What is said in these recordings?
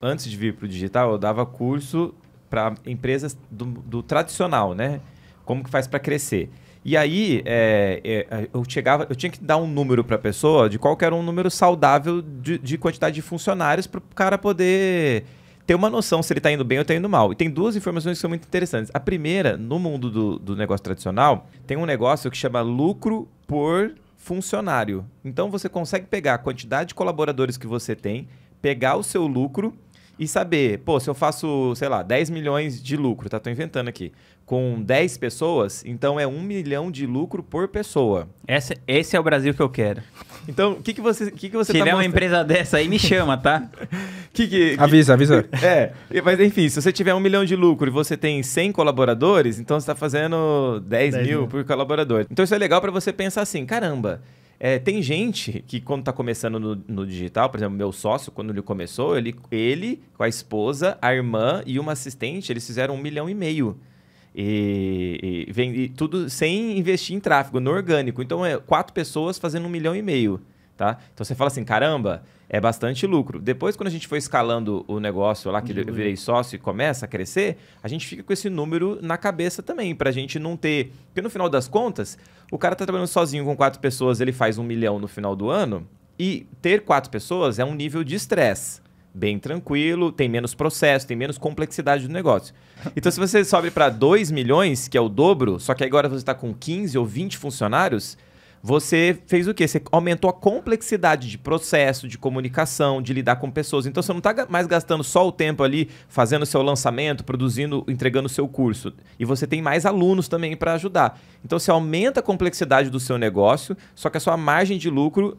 Antes de vir para o digital, eu dava curso para empresas do tradicional, né? Como que faz para crescer. E aí, eu tinha que dar um número para a pessoa de qual que era um número saudável de quantidade de funcionários para o cara poder ter uma noção se ele está indo bem ou está indo mal. E tem duas informações que são muito interessantes. A primeira, no mundo do negócio tradicional, tem um negócio que chama lucro por funcionário. Então, você consegue pegar a quantidade de colaboradores que você tem, pegar o seu lucro e saber, pô, se eu faço, sei lá, 10 milhões de lucro, tá? Tô inventando aqui. Com 10 pessoas, então é 1 milhão de lucro por pessoa. Esse é o Brasil que eu quero. Então, o que você Se tá tiver mostrando? uma empresa dessa aí, me chama, tá? Avisa. Mas enfim, se você tiver 1 milhão de lucro e você tem 100 colaboradores, então você tá fazendo 10 mil por colaborador. Então isso é legal para você pensar assim, caramba, tem gente que quando tá começando no digital, por exemplo, meu sócio, quando ele começou, ele com a esposa, a irmã e uma assistente, eles fizeram 1,5 milhão. E tudo sem investir em tráfego, no orgânico. Então, 4 pessoas fazendo 1,5 milhão. Tá? Então, você fala assim, caramba, é bastante lucro. Depois, quando a gente foi escalando o negócio lá, que eu virei sócio e começa a crescer, a gente fica com esse número na cabeça também, pra gente não ter... Porque no final das contas, o cara tá trabalhando sozinho com 4 pessoas, ele faz 1 milhão no final do ano, e ter 4 pessoas é um nível de estresse bem tranquilo, tem menos processo, tem menos complexidade do negócio. Então, se você sobe para 2 milhões, que é o dobro, só que agora você está com 15 ou 20 funcionários, você fez o quê? Você aumentou a complexidade de processo, de comunicação, de lidar com pessoas. Então, você não está mais gastando só o tempo ali fazendo o seu lançamento, produzindo, entregando o seu curso. E você tem mais alunos também para ajudar. Então, você aumenta a complexidade do seu negócio, só que a sua margem de lucro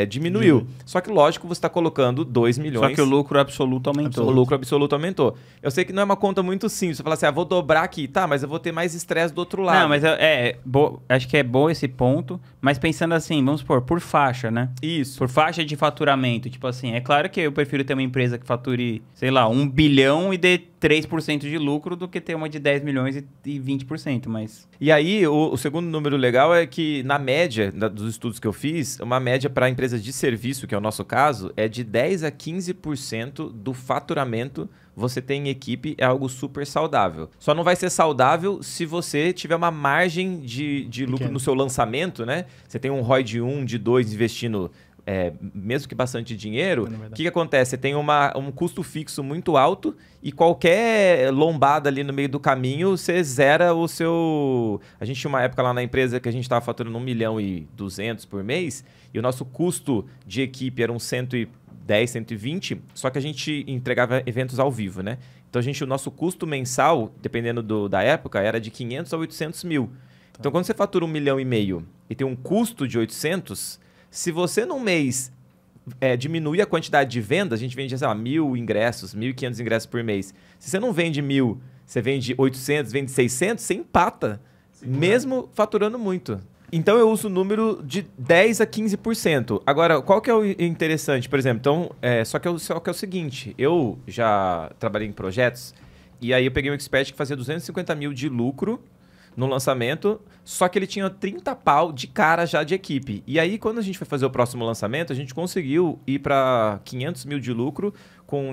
diminuiu. Só que, lógico, você está colocando 2 milhões. Só que o lucro absoluto aumentou. O lucro absoluto aumentou. Eu sei que não é uma conta muito simples. Você fala assim, vou dobrar aqui. Tá, mas eu vou ter mais estresse do outro lado. Não, mas acho que é bom esse ponto. Mas pensando assim, vamos supor, por faixa, né? Isso. Por faixa de faturamento. Tipo assim, é claro que eu prefiro ter uma empresa que fature, sei lá, 1 bilhão e dê 3% de lucro do que ter uma de 10 milhões e 20%, mas... E aí, o segundo número legal é que, na média dos estudos que eu fiz, uma média para empresas de serviço, que é o nosso caso, é de 10 a 15% do faturamento você tem em equipe, é algo super saudável. Só não vai ser saudável se você tiver uma margem de lucro no seu lançamento, né? Você tem um ROI de 1, de 2 investindo... mesmo que bastante dinheiro, o que acontece? Você tem um custo fixo muito alto e qualquer lombada ali no meio do caminho, você zera o seu... A gente tinha uma época lá na empresa que a gente estava faturando 1,2 milhão por mês e o nosso custo de equipe era uns 110, 120, só que a gente entregava eventos ao vivo, né? Então, o nosso custo mensal, dependendo da época, era de 500 a 800 mil. Então, quando você fatura 1,5 milhão e tem um custo de 800... Se você num mês diminuir a quantidade de vendas, a gente vende, sei lá, 1.000 ingressos, 1.500 ingressos por mês. Se você não vende 1.000, você vende 800, vende 600, você empata, mesmo faturando muito. Então, eu uso o número de 10 a 15%. Agora, qual que é o interessante? Por exemplo, então, só que é o seguinte, eu já trabalhei em projetos e aí eu peguei um expert que fazia 250 mil de lucro no lançamento, só que ele tinha 30 pau de cara já de equipe. E aí, quando a gente foi fazer o próximo lançamento, a gente conseguiu ir para 500 mil de lucro,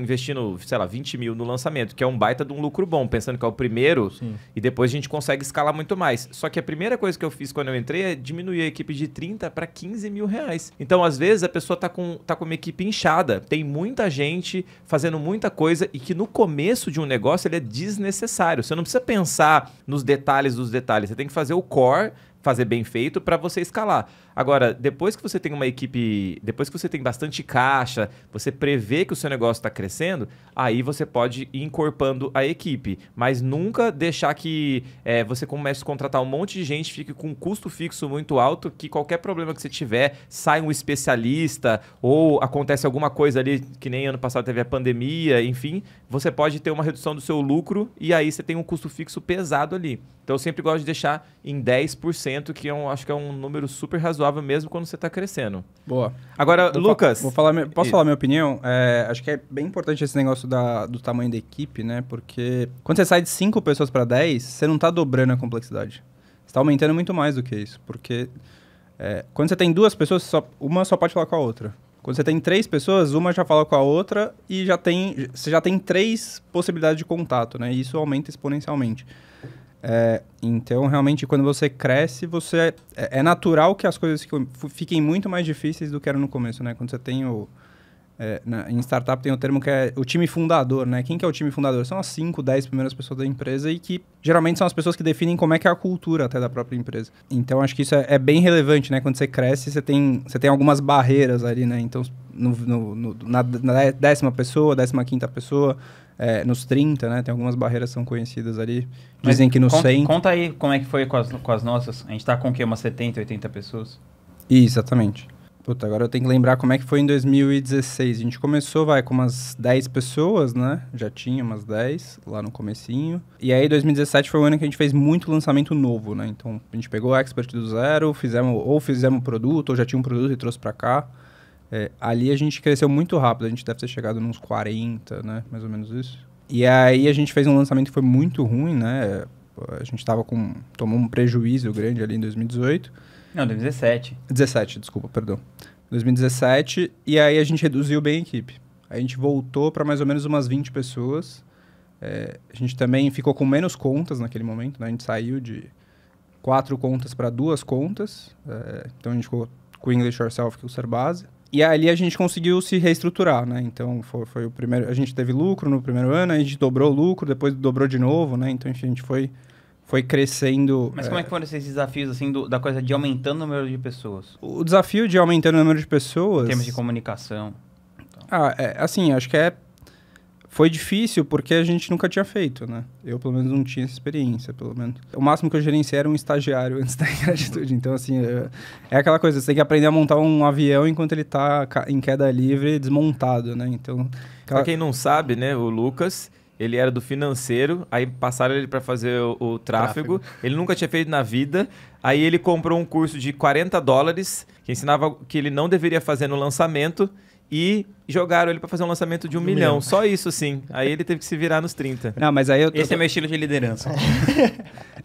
investindo, sei lá, 20 mil no lançamento, que é um baita de um lucro bom, pensando que é o primeiro, e depois a gente consegue escalar muito mais. Só que a primeira coisa que eu fiz quando eu entrei é diminuir a equipe de 30 para 15 mil reais. Então, às vezes, a pessoa tá com uma equipe inchada, tem muita gente fazendo muita coisa e que no começo de um negócio ele é desnecessário. Você não precisa pensar nos detalhes dos detalhes, você tem que fazer o core, fazer bem feito para você escalar. Agora, depois que você tem uma equipe, depois que você tem bastante caixa, você prevê que o seu negócio está crescendo, aí você pode ir encorpando a equipe. Mas nunca deixar que você comece a contratar um monte de gente, fique com um custo fixo muito alto, que qualquer problema que você tiver, sai um especialista ou acontece alguma coisa ali, que nem ano passado teve a pandemia, enfim, você pode ter uma redução do seu lucro e aí você tem um custo fixo pesado ali. Então, eu sempre gosto de deixar em 10%, que acho que é um número super razoável mesmo quando você está crescendo. Boa. Agora, Lucas... Posso falar minha opinião? Acho que é bem importante esse negócio do tamanho da equipe, né? Porque quando você sai de 5 pessoas para 10, você não está dobrando a complexidade. Você está aumentando muito mais do que isso. Porque quando você tem 2 pessoas, uma só pode falar com a outra. Quando você tem 3 pessoas, uma já fala com a outra e você já tem 3 possibilidades de contato, né? E isso aumenta exponencialmente. Então, realmente, quando você cresce, é natural que as coisas fiquem muito mais difíceis do que era no começo, né? Quando você tem em startup tem o termo que é o time fundador, né? Quem que é o time fundador? São as 5, 10 primeiras pessoas da empresa e que geralmente são as pessoas que definem como é que é a cultura até da própria empresa. Então, acho que isso é bem relevante, né? Quando você cresce, você tem algumas barreiras ali, né? Então, na 10ª pessoa, 15ª pessoa, nos 30, né? Tem algumas barreiras que são conhecidas ali. Dizem que no 100... Conta aí como é que foi com as nossas. A gente tá com o quê? Umas 70, 80 pessoas? Exatamente. Puta, agora eu tenho que lembrar como é que foi em 2016. A gente começou, com umas 10 pessoas, né? Já tinha umas 10 lá no comecinho. E aí, 2017 foi o ano que a gente fez muito lançamento novo, né? Então, a gente pegou o Expert do zero, fizemos produto, ou já tinha um produto e trouxe pra cá. Ali a gente cresceu muito rápido. A gente deve ter chegado nos 40, né? Mais ou menos isso. E aí, a gente fez um lançamento que foi muito ruim, né? A gente tomou um prejuízo grande ali em 2018. Não, 2017. 17, desculpa, perdão. 2017, e aí a gente reduziu bem a equipe. A gente voltou para mais ou menos umas 20 pessoas. A gente também ficou com menos contas naquele momento, né? A gente saiu de 4 contas para 2 contas. Então a gente ficou com o English Yourself, que é o ser base. E ali a gente conseguiu se reestruturar, né? Então foi o primeiro... A gente teve lucro no primeiro ano, a gente dobrou o lucro, depois dobrou de novo, né? Então, enfim, a gente foi crescendo... Mas como é que foram esses desafios, assim, da coisa de aumentando o número de pessoas? O desafio de aumentando o número de pessoas... Em termos de comunicação. Então. Assim, acho que foi difícil porque a gente nunca tinha feito, né? Eu, pelo menos, não tinha essa experiência, pelo menos. O máximo que eu gerenciei era um estagiário antes da Ingratitude. Então, assim, é aquela coisa, você tem que aprender a montar um avião enquanto ele tá em queda livre, desmontado, né? Então... Pra quem não sabe, né, o Lucas... Ele era do financeiro, aí passaram ele para fazer o tráfego. Ele nunca tinha feito na vida. Aí ele comprou um curso de $40 que ensinava que ele não deveria fazer no lançamento e jogaram ele para fazer um lançamento de 1 milhão. Só isso, sim. Aí ele teve que se virar nos 30. Não, mas aí Esse é meu estilo de liderança.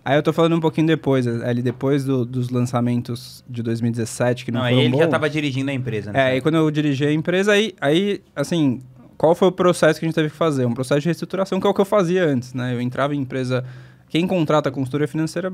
Aí eu tô falando um pouquinho depois, ali depois dos lançamentos de 2017, que não foram aí ele bons. já tava dirigindo a empresa, né? Aí quando eu dirigi a empresa, aí assim... Qual foi o processo que a gente teve que fazer? Um processo de reestruturação, que é o que eu fazia antes, né? Eu entrava em empresa... Quem contrata a consultoria financeira,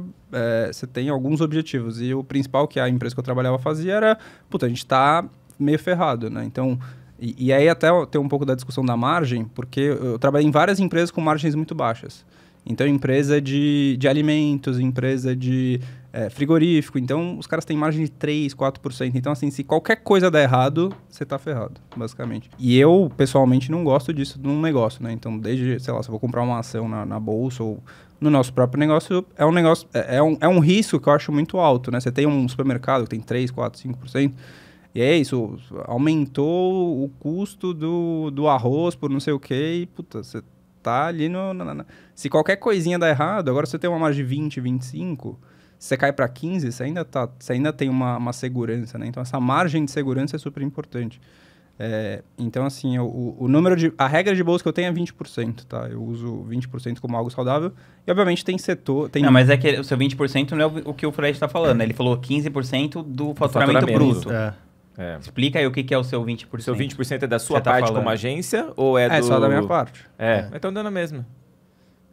você tem alguns objetivos. E o principal que a empresa que eu trabalhava fazia era... Puta, a gente tá meio ferrado, né? Então... E aí até tem um pouco da discussão da margem, porque eu trabalhei em várias empresas com margens muito baixas. Então, empresa de alimentos, empresa de frigorífico. Então, os caras têm margem de 3%, 4%. Então, assim, se qualquer coisa der errado, você tá ferrado, basicamente. E eu, pessoalmente, não gosto disso num negócio, né? Então, desde, sei lá, se eu vou comprar uma ação na bolsa ou no nosso próprio negócio, é um risco que eu acho muito alto, né? Você tem um supermercado que tem 3%, 4%, 5%. E é isso, aumentou o custo do arroz por não sei o quê e, puta, você tá ali Se qualquer coisinha dá errado, agora você tem uma margem de 20, 25, você cai para 15, você ainda tem uma segurança, né? Então, essa margem de segurança é super importante. Então, assim, a regra de bolsa que eu tenho é 20%, tá? Eu uso 20% como algo saudável. E, obviamente, tem setor... Não, mas é que o seu 20% não é o que o Fred está falando, né? Ele falou 15% do faturamento bruto. Explica aí o que é o seu 20%. O seu 20% é da sua parte como agência ou é do... só da minha parte. Então dando a mesma.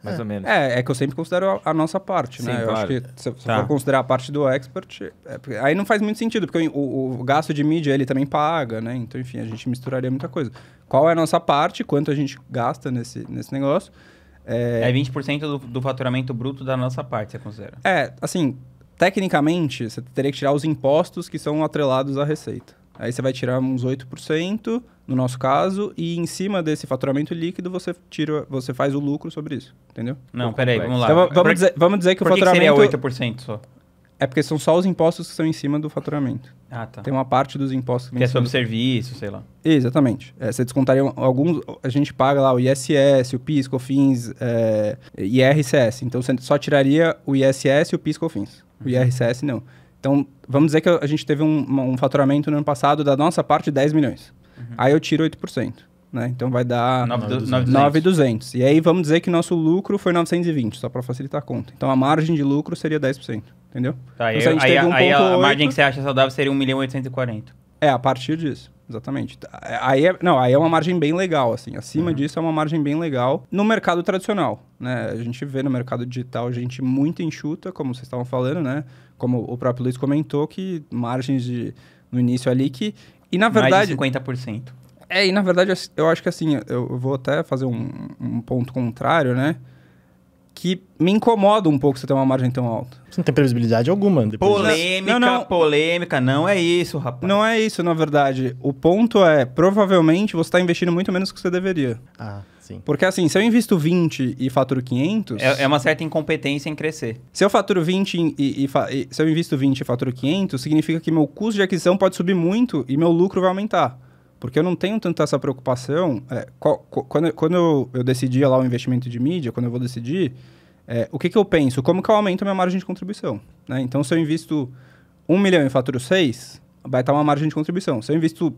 Mais ou menos. É que eu sempre considero a nossa parte, Sim, né? claro. Eu acho que se for considerar a parte do expert, aí não faz muito sentido, porque o gasto de mídia ele também paga, né? Então, enfim, a gente misturaria muita coisa. Qual é a nossa parte, quanto a gente gasta nesse negócio? É 20% do faturamento bruto da nossa parte, você considera? Assim, tecnicamente, você teria que tirar os impostos que são atrelados à receita. Aí você vai tirar uns 8%, no nosso caso, e em cima desse faturamento líquido, você faz o lucro sobre isso, entendeu? Não, peraí, vamos lá. Então, vamos dizer que o faturamento... Por que seria 8% só? É porque são só os impostos que são em cima do faturamento. Ah, tá. Tem uma parte dos impostos que é sobre serviço, sei lá. Exatamente. Você descontaria alguns... A gente paga lá o ISS, o PIS, COFINS, IRCS. Então, você só tiraria o ISS e o PIS, COFINS. O IRCS, não. Então, vamos dizer que a gente teve um faturamento no ano passado da nossa parte de 10 milhões. Aí eu tiro 8%. Né? Então, vai dar 9.200. E aí, vamos dizer que nosso lucro foi 920, só para facilitar a conta. Então, a margem de lucro seria 10%. Entendeu? Tá, então, aí a margem que você acha saudável seria 1.840.000. A partir disso. exatamente. Aí é uma margem bem legal, assim. Acima disso é uma margem bem legal no mercado tradicional, né? A gente vê no mercado digital gente muito enxuta, como vocês estavam falando, né? Como o próprio Luiz comentou, que margens no início ali que... E na verdade... Mais de 50%. E na verdade eu acho que assim, eu vou até fazer um ponto contrário, né? Que me incomoda um pouco você ter uma margem tão alta. Você não tem previsibilidade alguma. Polêmica, não é isso, rapaz. Não é isso, na verdade. O ponto é, provavelmente, você está investindo muito menos do que você deveria. Ah, sim. Porque assim, se eu invisto 20 e faturo 500... É uma certa incompetência em crescer. Se eu faturo 20 se eu invisto 20 e faturo 500, significa que meu custo de aquisição pode subir muito e meu lucro vai aumentar. Porque eu não tenho tanto essa preocupação. Quando eu decidia lá o investimento de mídia, quando eu vou decidir, o que eu penso? Como que eu aumento a minha margem de contribuição? Né? Então, se eu invisto 1 milhão e faturo 6, vai estar uma margem de contribuição. Se eu invisto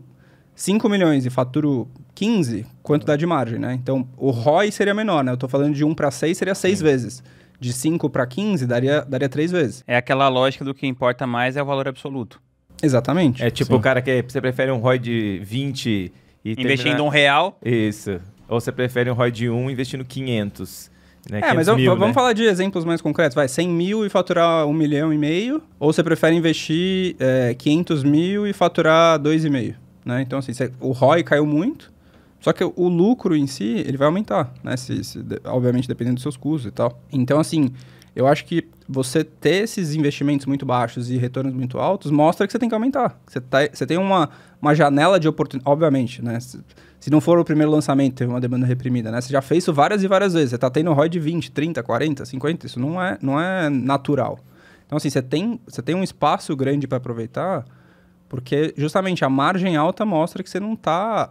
5 milhões e faturo 15, quanto dá de margem? Né? Então, o ROI seria menor. Né? Eu estou falando de 1 para 6, seria 6 vezes. De 5 para 15, daria 3 vezes. É aquela lógica do que importa mais é o valor absoluto. Exatamente. É tipo o cara que você prefere um ROI de 20 e investindo R$1. Isso. Ou você prefere um ROI de 1 investindo 500. Né? Mas vamos falar de exemplos mais concretos. Vai, 100 mil e faturar 1,5 milhão. Ou você prefere investir 500 mil e faturar 2,5. Né? Então, assim, o ROI caiu muito. Só que o lucro em si, ele vai aumentar. Né? Obviamente, dependendo dos seus custos e tal. Então, assim... Eu acho que você ter esses investimentos muito baixos e retornos muito altos mostra que você tem que aumentar. Você tem uma janela de oportunidade. Obviamente, né? Se não for o primeiro lançamento, teve uma demanda reprimida, né? Você já fez isso várias e várias vezes. Você está tendo ROI de 20, 30, 40, 50. Isso não é natural. Então, assim, você tem um espaço grande para aproveitar, porque justamente a margem alta mostra que você não está...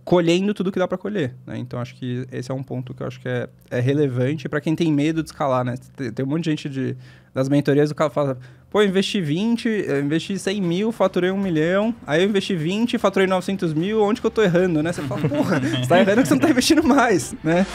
colhendo tudo que dá para colher, né? Então, acho que esse é um ponto que eu acho que é relevante para quem tem medo de escalar, né? Tem um monte de gente das mentorias, o cara fala, pô, eu investi 100 mil, faturei 1 milhão, aí eu investi 20, faturei 900 mil, onde que eu tô errando, né? Você fala, porra, você tá errando que você não tá investindo mais, né?